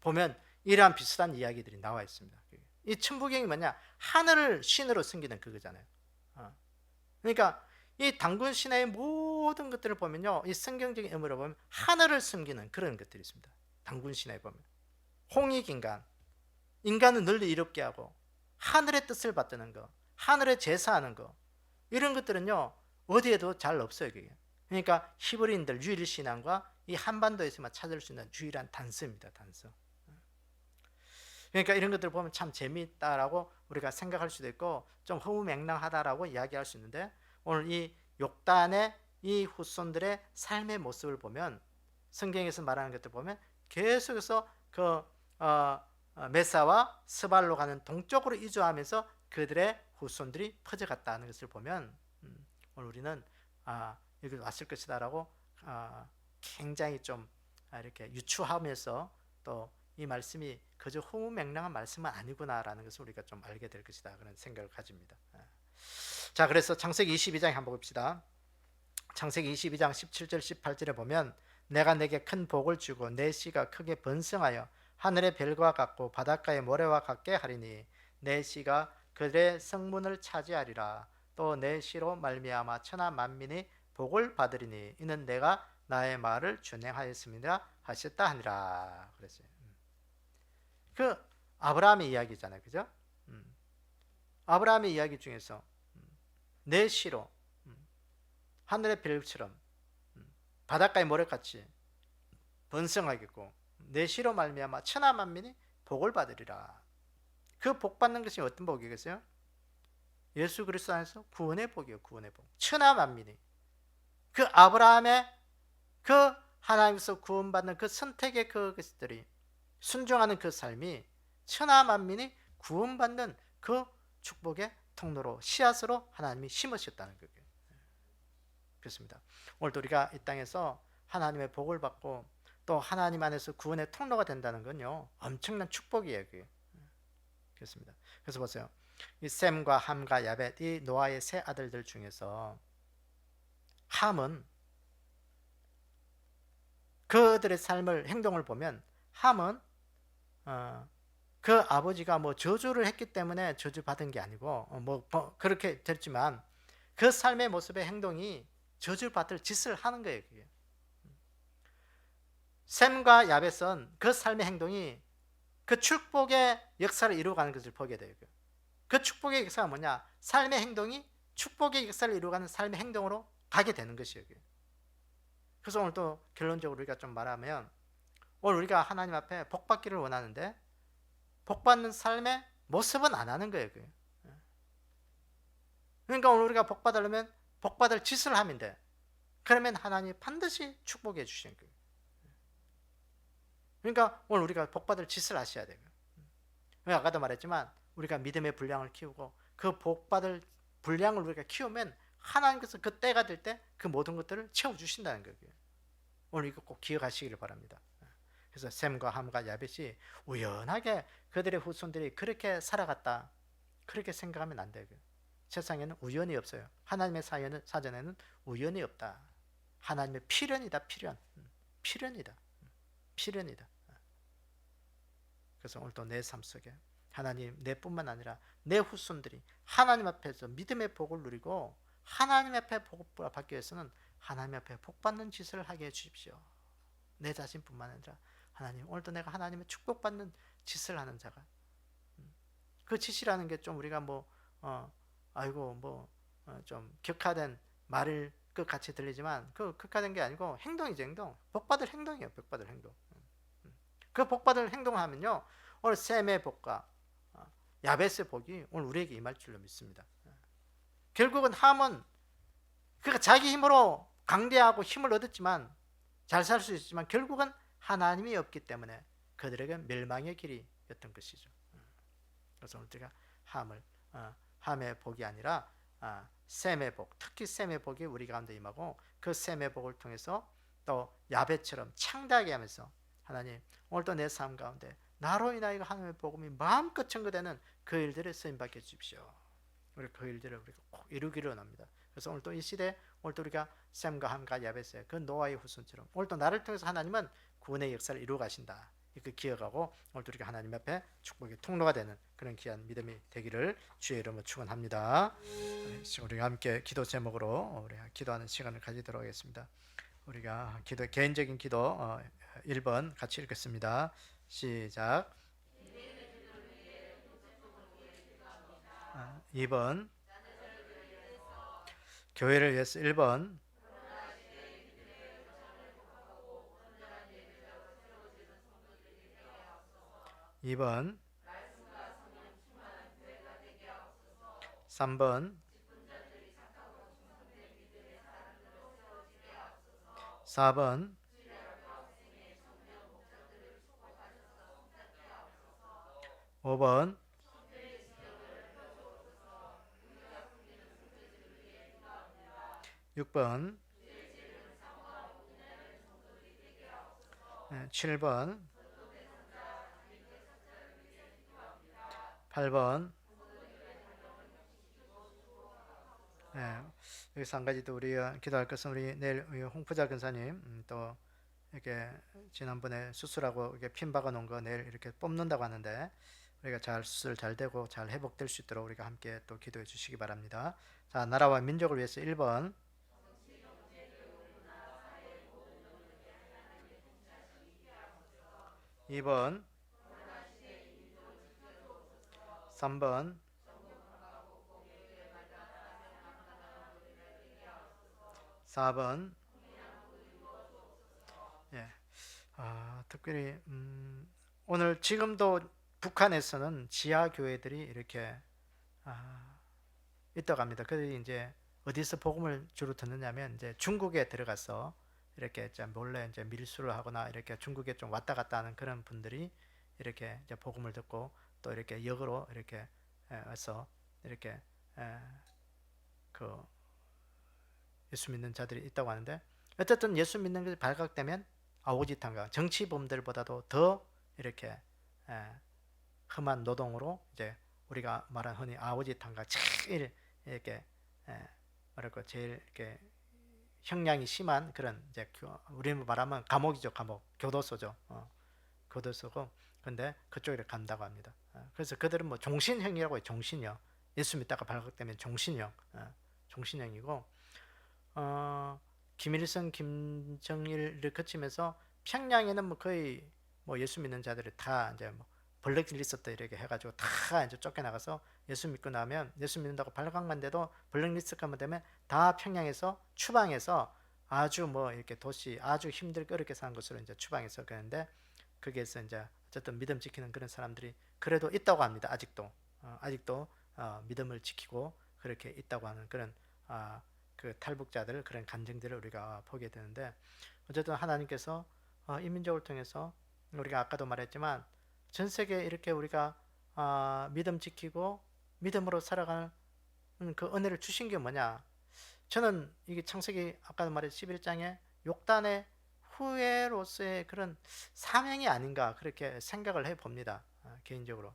보면 이러한 비슷한 이야기들이 나와 있습니다. 이 천부경이 뭐냐, 하늘을 신으로 섬기는 그거잖아요. 그러니까 이 당군 신화의 모든 것들을 보면요, 이 성경적인 의미로 보면 하늘을 섬기는 그런 것들이 있습니다. 당군 신화에 보면 홍익인간, 인간을 널리 이롭게 하고 하늘의 뜻을 받드는 거, 하늘에 제사하는 거, 이런 것들은요 어디에도 잘 없어요. 그게. 그러니까 히브리인들 유일 신앙과 이 한반도에서만 찾을 수 있는 유일한 단서입니다. 단서. 그러니까 이런 것들을 보면 참 재미있다라고 우리가 생각할 수도 있고 좀 허무맹랑하다라고 이야기할 수 있는데, 오늘 이 욕단의 이 후손들의 삶의 모습을 보면, 성경에서 말하는 것들 보면 계속해서 그 메사와 스발로 가는 동쪽으로 이주하면서 그들의 후손들이 퍼져갔다는 것을 보면 오늘 우리는 여기 왔을 것이다라고 굉장히 좀 이렇게 유추하면서 또 이 말씀이 그저 허무맹랑한 말씀은 아니구나라는 것을 우리가 좀 알게 될 것이다, 그런 생각을 가집니다. 자, 그래서 창세기 22장 한번 봅시다. 창세기 22장 17절 18절에 보면 내가 내게 큰 복을 주고 내 씨가 크게 번성하여 하늘의 별과 같고 바닷가의 모래와 같게 하리니 내 씨가 그들의 성문을 차지하리라. 또 내 씨로 말미암아 천하 만민이 복을 받으리니 이는 내가 나의 말을 준행하였습니다 하셨다 하니라. 그랬어요. 그 아브라함의 이야기잖아요, 그죠? 아브라함의 이야기 중에서 내 씨로 하늘의 별처럼 바닷가의 모래같이 번성하겠고 내 씨로 말미암아 천하 만민이 복을 받으리라. 그 복 받는 것이 어떤 복이겠어요? 예수 그리스도 안에서 구원의 복이요, 구원의 복. 천하 만민이 그 아브라함의 그 하나님께서 구원받는 그 선택의 그것들이 순종하는 그 삶이 천하 만민이 구원받는 그 축복의 통로로, 씨앗으로 하나님이 심으셨다는 거예요. 그렇습니다. 오늘도 우리가 이 땅에서 하나님의 복을 받고 또 하나님 안에서 구원의 통로가 된다는 건요, 엄청난 축복이에요. 그게. 그렇습니다. 그래서 보세요. 이 셈과 함과 야벳, 이 노아의 세 아들들 중에서 함은 그들의 삶을, 행동을 보면 함은 그 아버지가 뭐 저주를 했기 때문에 저주 받은 게 아니고 뭐 그렇게 됐지만 그 삶의 모습의 행동이 저주 받을 짓을 하는 거예요. 그게. 셈과 야벳은 그 삶의 행동이 그 축복의 역사를 이루어가는 것을 보게 돼요. 그 축복의 역사가 뭐냐? 삶의 행동이 축복의 역사를 이루어가는 삶의 행동으로 가게 되는 것이에요. 그래서 오늘 또 결론적으로 우리가 좀 말하면, 오늘 우리가 하나님 앞에 복 받기를 원하는데 복 받는 삶의 모습은 안 하는 거예요. 그러니까 오늘 우리가 복 받으려면 복 받을 짓을 하면 돼. 그러면 하나님이 반드시 축복해 주시는 거예요. 그러니까 오늘 우리가 복 받을 짓을 하셔야 돼요. 아까도 말했지만 우리가 믿음의 분량을 키우고 그 복 받을 분량을 우리가 키우면 하나님께서 그 때가 될 때 그 모든 것들을 채워 주신다는 거예요. 오늘 이거 꼭 기억하시기를 바랍니다. 그래서 셈과 함과 야벳이 우연하게 그들의 후손들이 그렇게 살아갔다, 그렇게 생각하면 안 돼요. 세상에는 우연이 없어요. 하나님의 사전에는 우연이 없다. 하나님의 필연이다. 필연이다. 그래서 오늘도 내 삶 속에 하나님, 내뿐만 아니라 내 후손들이 하나님 앞에서 믿음의 복을 누리고 하나님 앞에 복을 받기 위해서는 하나님 앞에 복 받는 짓을 하게 해주십시오. 내 자신뿐만 아니라 하나님, 오늘도 내가 하나님의 축복받는 짓을 하는 자가, 그 짓이라는 게 좀 우리가 좀 격화된 말일 것 같이 들리지만 그 격화된 게 아니고 행동이죠. 행동. 복받을 행동이에요. 복받을 행동. 그 복받을 행동을 하면요, 오늘 셈의 복과 야벳의 복이 오늘 우리에게 임할 줄로 믿습니다. 결국은 함은 그가 자기 힘으로 강대하고 힘을 얻었지만, 잘 살 수 있지만 결국은 하나님이 없기 때문에 그들에게 멸망의 길이었던 것이죠. 그래서 오늘 우리가 함의 복이 아니라 셈의 복, 특히 셈의 복이 우리 가운데 임하고 그 셈의 복을 통해서 또 야벳처럼 창대하게 하면서, 하나님, 오늘도 내 삶 가운데 나로 인하여 하나님의 복음이 마음껏 증거되는 그 일들을 쓰임받게 해주십시오. 우리 그 일들을 우리가 꼭 이루기를 원합니다. 그래서 오늘도 이 시대, 오늘도 우리가 셈과 함과 야벳의 그 노아의 후손처럼 오늘도 나를 통해서 하나님은 구원의 역사를 이루어 가신다, 이렇게 기억하고 오늘도 우리가 하나님 앞에 축복의 통로가 되는 그런 귀한 믿음이 되기를 주의 이름으로 축원합니다. 우리가 함께 기도 제목으로 우리가 기도하는 시간을 가지도록 하겠습니다. 우리가 개인적인 기도 1번 같이 읽겠습니다. 시작. 2번 교회를 위해서 1번 2번, 3번, 4번, 5번, 6번, 7번, 8번. 여기서 한 가지 또 우리가 기도할 것은 우리 내일 우리 홍푸자 근사님 또 이렇게 지난번에 수술하고 이렇게 핀 박아 놓은 거 내일 이렇게 뽑는다고 하는데 우리가 잘 수술 잘 되고 잘 회복될 수 있도록 우리가 함께 또 기도해 주시기 바랍니다. 자, 나라와 민족을 위해서 1번, 2번, 3번, 4번. 예. 특별히 오늘 지금도 북한에서는 지하 교회들이 이렇게 있다고 합니다. 그들이 이제 어디서 복음을 주로 듣느냐면 이제 중국에 들어가서 이렇게 이제 몰래 이제 밀수를 하거나 이렇게 중국에 좀 왔다 갔다 하는 그런 분들이 이렇게 이제 복음을 듣고 또 이렇게 역으로 이렇게 와서 이렇게 그 예수 믿는 자들이 있다고 하는데 어쨌든 예수 믿는 것이 발각되면 아오지탄가 정치범들보다도 더 이렇게 험한 노동으로 이제 우리가 말한 흔히 아오지탄가 제일 이렇게 뭐랄까 제일 이렇게 형량이 심한 그런 이제 우리는 말하면 감옥이죠. 감옥 교도소죠. 교도소고 근데 그쪽으로 간다고 합니다. 그래서 그들은 뭐 종신형이라고 해요. 종신형. 예수 믿다가 발각되면 종신형. 종신형이고 김일성, 김정일을 거치면서 평양에는 뭐 거의 뭐 예수 믿는 자들이 다 이제 뭐 블랙리스트 이렇게 해가지고 다 이제 쫓겨나가서 예수 믿고 나면 예수 믿는다고 발각만 돼도 블랙리스트가 되면 다 평양에서 추방해서 아주 뭐 이렇게 도시 아주 힘들게 어렵게 사는 곳으로 이제 추방해서 그러는데 거기에서 이제 어쨌든 믿음 지키는 그런 사람들이 그래도 있다고 합니다. 아직도 믿음을 지키고 그렇게 있다고 하는 그런 그 탈북자들 그런 간증들을 우리가 보게 되는데 어쨌든 하나님께서 이 민족을 통해서 우리가 아까도 말했지만 전 세계에 이렇게 우리가 믿음 지키고 믿음으로 살아가는 그 은혜를 주신 게 뭐냐? 저는 이게 창세기 아까도 말했 11장에 욕단의 후예로서의 그런 사명이 아닌가 그렇게 생각을 해봅니다. 개인적으로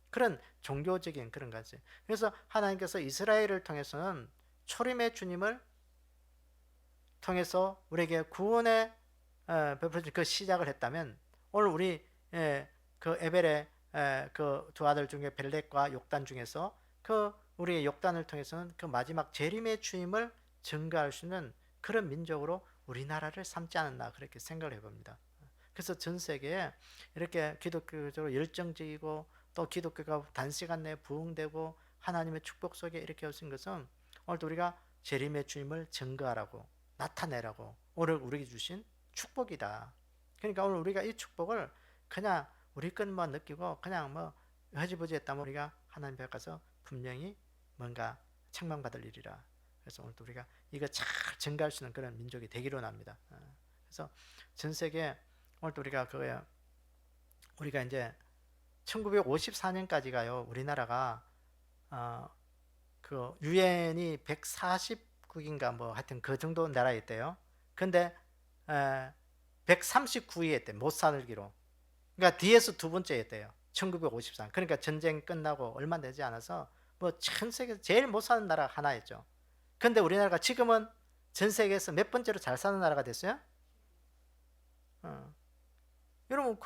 그런 종교적인 그런 것이 그래서 하나님께서 이스라엘을 통해서는 초림의 주님을 통해서 우리에게 구원의 베풀어준 그 시작을 했다면 오늘 우리 그 에벨의 그 두 아들 중에 벨렉과 욕단 중에서 그 우리의 욕단을 통해서는 그 마지막 재림의 주임을 증거할 수 있는 그런 민족으로 우리나라를 삼지 않았나 그렇게 생각을 해봅니다. 그래서 전 세계에 이렇게 기독교적으로 열정적이고 또 기독교가 단시간 내에 부흥되고 하나님의 축복 속에 이렇게 오신 것은 오늘도 우리가 재림의 주임을 증거하라고 나타내라고 오늘 우리에게 주신 축복이다. 그러니까 오늘 우리가 이 축복을 그냥 우리 것만 느끼고 그냥 뭐 허지부지 했다면 우리가 하나님 앞에 가서 분명히 뭔가 책망받을 일이라. 그래서 오늘도 우리가 이거 잘 증가할 수 있는 그런 민족이 되기로 합니다. 그래서 전 세계 오늘도 우리가 그거야 우리가 이제 1954년까지가요 우리나라가 그 유엔이 140국인가 뭐 하여튼 그 정도 나라였대요. 근데 139위였대 못 살기로. 그러니까 뒤에서 두 번째였대요. 1954. 그러니까 전쟁 끝나고 얼마 되지 않아서 뭐 전 세계에서 제일 못 사는 나라 하나였죠. 근데 우리나라가 지금은 전 세계에서 몇 번째로 잘 사는 나라가 됐어요? 여러분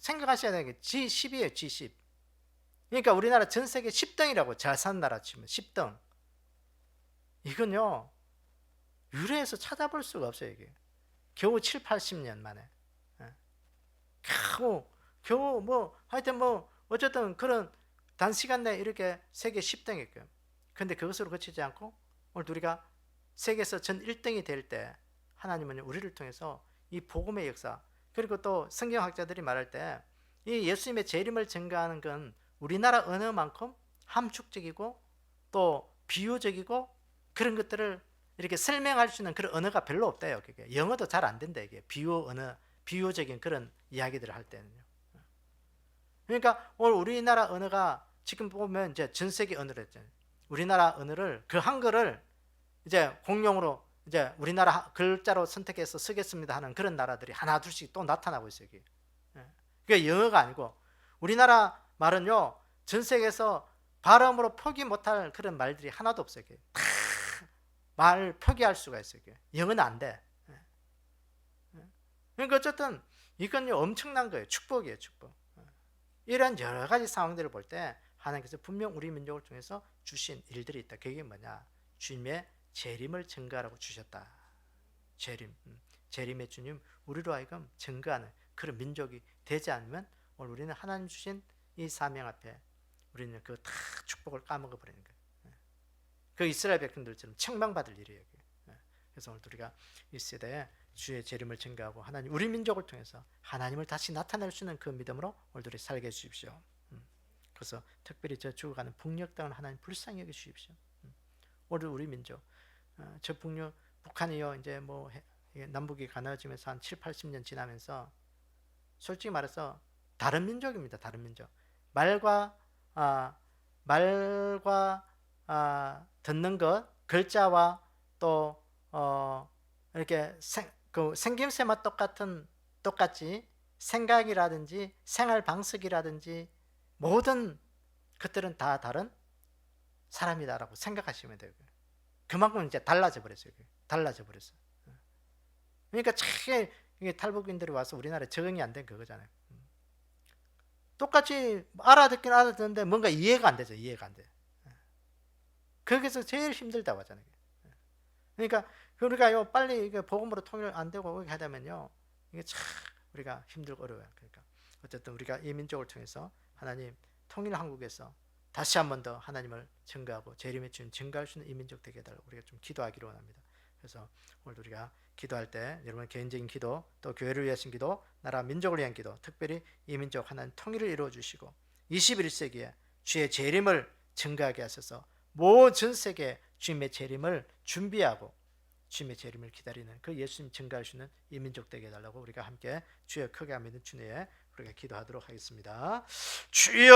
생각하셔야 되는 게 G10이에요. G10. 그러니까 우리나라 전 세계 10등이라고 잘 사는 나라 치면 10등. 이건요. 유래에서 찾아볼 수가 없어요. 이게. 겨우 7, 80년 만에. 겨우 뭐 하여튼 뭐 어쨌든 그런 단시간 내에 이렇게 세계 10등이었고요. 근데 그것으로 그치지 않고 오늘 우리가 세계에서 전 1등이 될 때 하나님은 우리를 통해서 이 복음의 역사 그리고 또 성경학자들이 말할 때 이 예수님의 재림을 증거하는 건 우리나라 언어만큼 함축적이고 또 비유적이고 그런 것들을 이렇게 설명할 수 있는 그런 언어가 별로 없대요. 그게 영어도 잘 안 된다. 이게 비유 언어, 비유적인 그런 이야기들을 할 때는요. 그러니까 오늘 우리나라 언어가 지금 보면 이제 전 세계 언어를 했잖아요. 우리나라 언어를 그 한글을 이제 공용으로 이제 우리나라 글자로 선택해서 쓰겠습니다 하는 그런 나라들이 하나 둘씩 또 나타나고 있어요. 이게. 그게 영어가 아니고 우리나라 말은요 전 세계에서 발음으로 표기 못할 그런 말들이 하나도 없어요. 말 표기할 수가 있어요. 영어는 안 돼. 그러니까 어쨌든 이건요 엄청난 거예요. 축복이에요, 축복. 이런 여러 가지 상황들을 볼 때 하나님께서 분명 우리 민족을 통해서 주신 일들이 있다. 그게 뭐냐? 주님의 재림을 증거하라고 주셨다. 재림의 주님 우리로 하여금 증거하는 그런 민족이 되지 않으면 오늘 우리는 하나님 주신 이 사명 앞에 우리는 그 다 축복을 까먹어 버리는 거예요. 그 이스라엘 백성들처럼 책망받을 일이에요. 그래서 오늘 우리가 이 시대에 주의 재림을 증거하고 하나님 우리 민족을 통해서 하나님을 다시 나타낼 수 있는 그 믿음으로 오늘들이 살게 해주십시오. 그래서 특별히 저 죽어가는 북녘 땅을 하나님 불쌍히 여겨 주십시오. 오늘 우리 민족 저 북한이요 이제 뭐 남북이 가나워지면서 한 7, 80년 지나면서 솔직히 말해서 다른 민족입니다. 다른 민족. 말과 듣는 것, 글자와 또 이렇게 생김새만 똑같이 생각이라든지 생활 방식이라든지 모든 것들은 다 다른 사람이다라고 생각하시면 돼요. 그만큼 이제 달라져 버렸어요. 달라져 버렸어요. 그러니까 참 탈북민들이 와서 우리나라에 적응이 안 된 그거잖아요. 똑같이 알아듣긴 알아듣는데 뭔가 이해가 안 되죠. 이해가 안 돼. 거기서 제일 힘들다고 하잖아요. 그러니까 우리가 빨리 복음으로 통일 안 되고 하게 되면요, 이게 참 우리가 힘들고 어려워요. 그러니까 어쨌든 우리가 이 민족을 통해서 하나님 통일 한국에서 다시 한 번 더 하나님을 증거하고 재림의 주님 증거할 수 있는 이 민족 되게 해달라고 우리가 좀 기도하기로 원합니다. 그래서 오늘 우리가 기도할 때 여러분 개인적인 기도 또 교회를 위하신 기도 나라 민족을 위한 기도 특별히 이 민족 하나님 통일을 이루어 주시고 21세기에 주의 재림을 증거하게 하셔서 모든 세계 주님의 재림을 준비하고 주님의 재림을 기다리는 그 예수님 증거할 수 있는 이 민족 되게 해달라고 우리가 함께 주여 크게 하며 주님의 우리가 기도하도록 하겠습니다. 주여